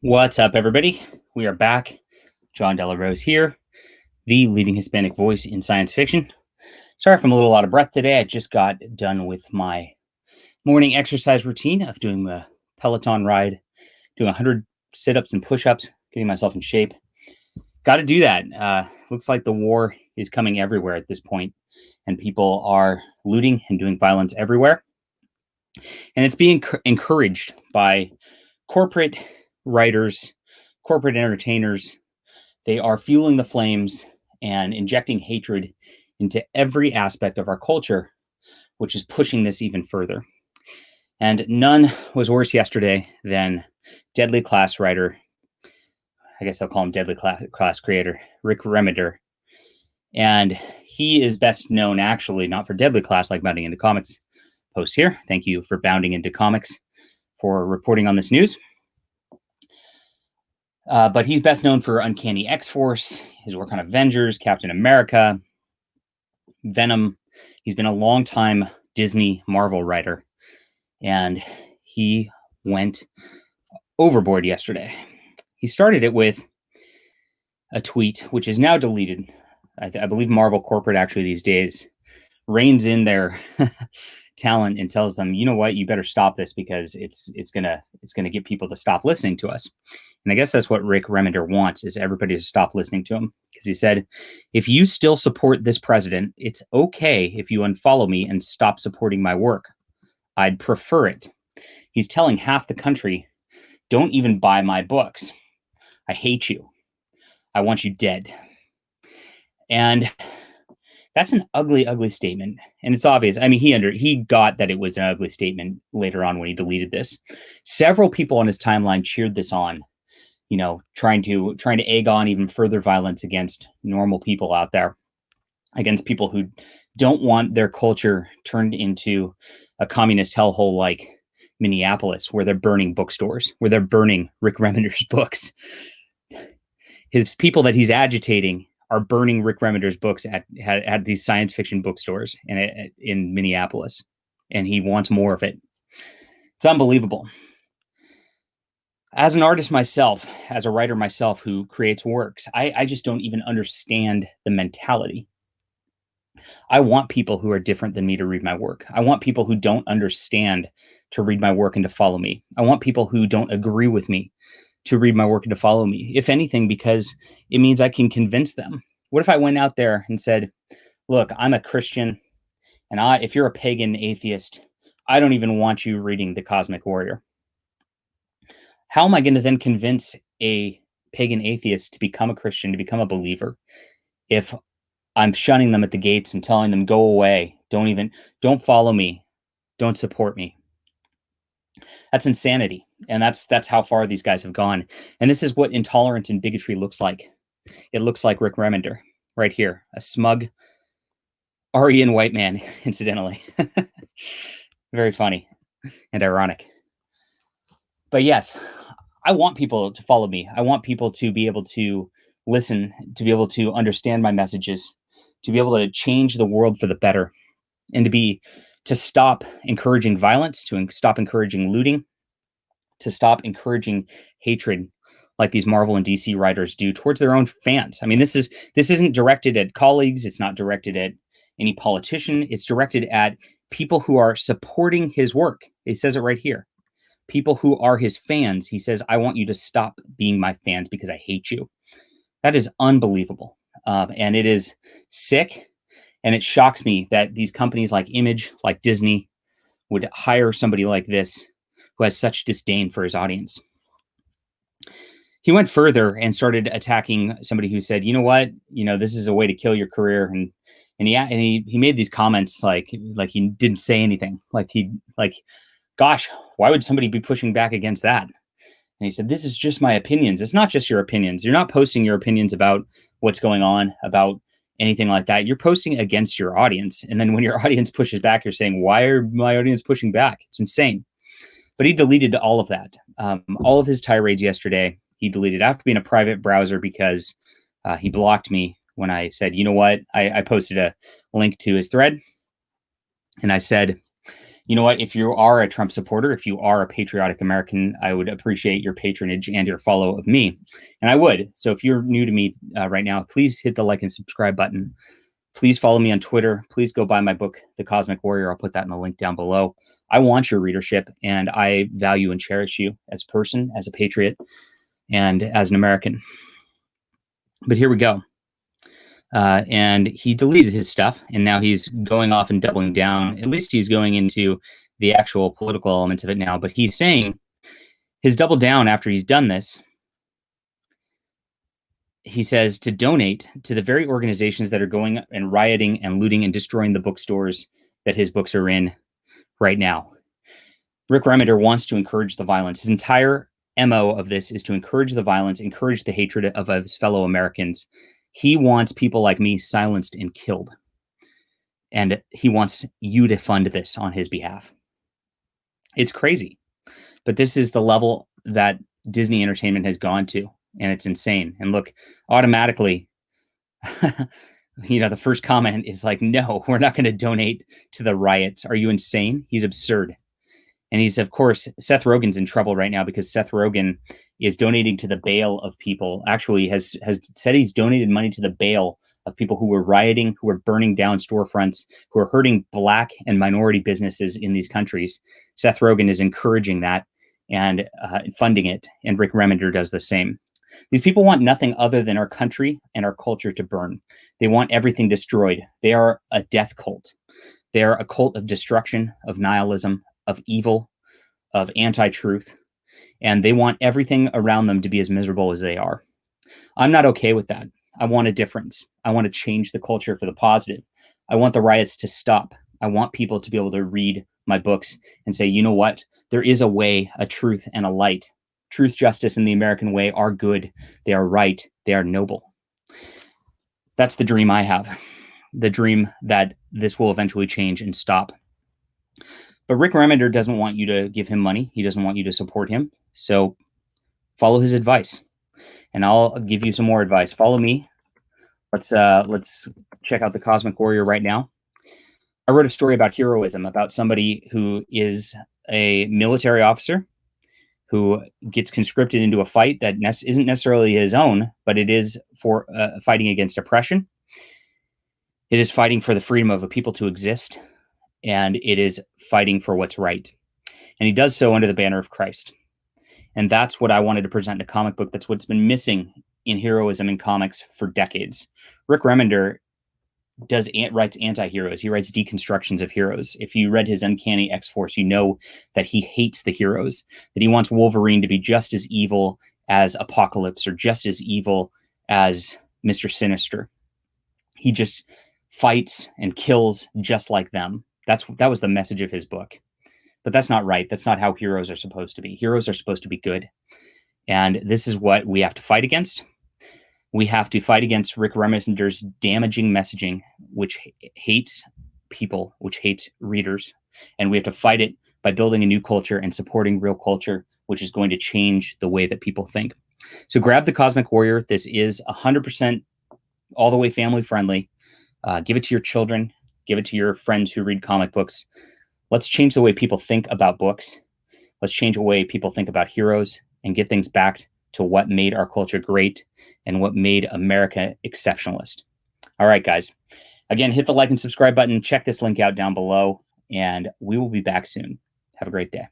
What's up, everybody? We are back. John Delarose here, the leading Hispanic voice in science fiction. Sorry if I'm a little out of breath today. I just got done with my morning exercise routine of doing the Peloton ride, doing 100 sit ups and push ups, getting myself in shape. Got to do that. Looks like the war is coming everywhere at this point, and people are looting and doing violence everywhere. And it's being encouraged by corporate writers, corporate entertainers. They are fueling the flames and injecting hatred into every aspect of our culture, which is pushing this even further. And none was worse yesterday than Deadly Class writer, I guess they'll call him Deadly Class creator, Rick Remender. And he is best known actually not for Deadly Class like Bounding Into Comics posts here. Thank you for Bounding Into Comics for reporting on this news. But he's best known for Uncanny X-Force, his work on Avengers, Captain America, Venom. He's been a long-time Disney Marvel writer, and he went overboard yesterday. He started it with a tweet, which is now deleted. I believe Marvel corporate actually these days reins in their talent and tells them, you know what, you better stop this because it's gonna get people to stop listening to us. And I guess that's what Rick Remender wants, is everybody to stop listening to him. Because he said, if you still support this president, it's okay if you unfollow me and stop supporting my work. I'd prefer it. He's telling half the country, don't even buy my books. I hate you. I want you dead. And that's an ugly, ugly statement. And it's obvious. I mean, he got that it was an ugly statement later on when he deleted this. Several people on his timeline cheered this on, you know, trying to egg on even further violence against normal people out there, against people who don't want their culture turned into a communist hellhole like Minneapolis, where they're burning bookstores, where they're burning Rick Remender's books. His people that he's agitating are burning Rick Remender's books at these science fiction bookstores in Minneapolis, and he wants more of it. It's unbelievable. As an artist myself, as a writer myself who creates works, I just don't even understand the mentality. I want people who are different than me to read my work. I want people who don't understand to read my work and to follow me. I want people who don't agree with me to read my work and to follow me, if anything, because it means I can convince them. What if I went out there and said, look, I'm a Christian, and if you're a pagan atheist, I don't even want you reading The Cosmic Warrior. How am I going to then convince a pagan atheist to become a Christian, to become a believer, if I'm shunning them at the gates and telling them, go away, don't follow me, don't support me? That's insanity. And that's how far these guys have gone. And this is what intolerance and bigotry looks like. It looks like Rick Remender right here, a smug Aryan white man, incidentally. Very funny and ironic. But yes, I want people to follow me. I want people to be able to listen, to be able to understand my messages, to be able to change the world for the better, and to stop encouraging violence, to stop encouraging looting, to stop encouraging hatred like these Marvel and DC writers do towards their own fans. I mean, this isn't directed at colleagues. It's not directed at any politician. It's directed at people who are supporting his work. He says it right here. People who are his fans. He says, I want you to stop being my fans because I hate you. That is unbelievable. And it is sick. And it shocks me that these companies like Image, like Disney, would hire somebody like this who has such disdain for his audience. He went further and started attacking somebody who said, you know what, this is a way to kill your career. And he made these comments like he didn't say anything, gosh, why would somebody be pushing back against that? And he said, this is just my opinions. It's not just your opinions. You're not posting your opinions about what's going on, about anything like that. You're posting against your audience. And then when your audience pushes back, you're saying, why are my audience pushing back? It's insane. But he deleted all of that. All of his tirades yesterday, he deleted after being a private browser because he blocked me when I said, you know what? I posted a link to his thread. And I said, You know what? If you are a Trump supporter, if you are a patriotic American, I would appreciate your patronage and your follow of me. And I would. So if you're new to me right now, please hit the like and subscribe button. Please follow me on Twitter. Please go buy my book, The Cosmic Warrior. I'll put that in the link down below. I want your readership, and I value and cherish you as a person, as a patriot, and as an American. But here we go. And he deleted his stuff, and now he's going off and doubling down. At least he's going into the actual political elements of it now. But he's saying his double down after he's done this. He says to donate to the very organizations that are going and rioting and looting and destroying the bookstores that his books are in right now. Rick Remender wants to encourage the violence. His entire MO of this is to encourage the violence, encourage the hatred of his fellow Americans. He wants people like me silenced and killed. And he wants you to fund this on his behalf. It's crazy. But this is the level that Disney Entertainment has gone to, and it's insane. And look, automatically, the first comment is like, no, we're not going to donate to the riots. Are you insane? He's absurd. And he's, of course, Seth Rogen's in trouble right now because Seth Rogen is donating to the bail of people. Actually, has said he's donated money to the bail of people who were rioting, who were burning down storefronts, who are hurting Black and minority businesses in these countries. Seth Rogen is encouraging that and funding it, and Rick Remender does the same. These people want nothing other than our country and our culture to burn. They want everything destroyed. They are a death cult. They are a cult of destruction, of nihilism, of evil, of anti-truth, and they want everything around them to be as miserable as they are. I'm not okay with that. I want a difference. I want to change the culture for the positive. I want the riots to stop. I want people to be able to read my books and say, you know what? There is a way, a truth, and a light. Truth, justice, and the American way are good. They are right. They are noble. That's the dream I have. The dream that this will eventually change and stop. But Rick Remender doesn't want you to give him money. He doesn't want you to support him. So follow his advice. And I'll give you some more advice. Follow me. Let's check out The Cosmic Warrior right now. I wrote a story about heroism, about somebody who is a military officer who gets conscripted into a fight that isn't necessarily his own, but it is for fighting against oppression. It is fighting for the freedom of a people to exist, and it is fighting for what's right. And he does so under the banner of Christ. And that's what I wanted to present in a comic book. That's what's been missing in heroism in comics for decades. Rick Remender writes anti-heroes. He writes deconstructions of heroes. If you read his Uncanny X-Force, you know that he hates the heroes, that he wants Wolverine to be just as evil as Apocalypse or just as evil as Mr. Sinister. He just fights and kills just like them. That was the message of his book. But that's not right. That's not how heroes are supposed to be. Heroes are supposed to be good. And this is what we have to fight against. We have to fight against Rick Remender's damaging messaging, which hates people, which hates readers. And we have to fight it by building a new culture and supporting real culture, which is going to change the way that people think. So grab The Cosmic Warrior. This is 100% all the way family friendly. Give it to your children. Give it to your friends who read comic books. Let's change the way people think about books. Let's change the way people think about heroes and get things back to what made our culture great and what made America exceptionalist. All right, guys. Again, hit the like and subscribe button. Check this link out down below, and we will be back soon. Have a great day.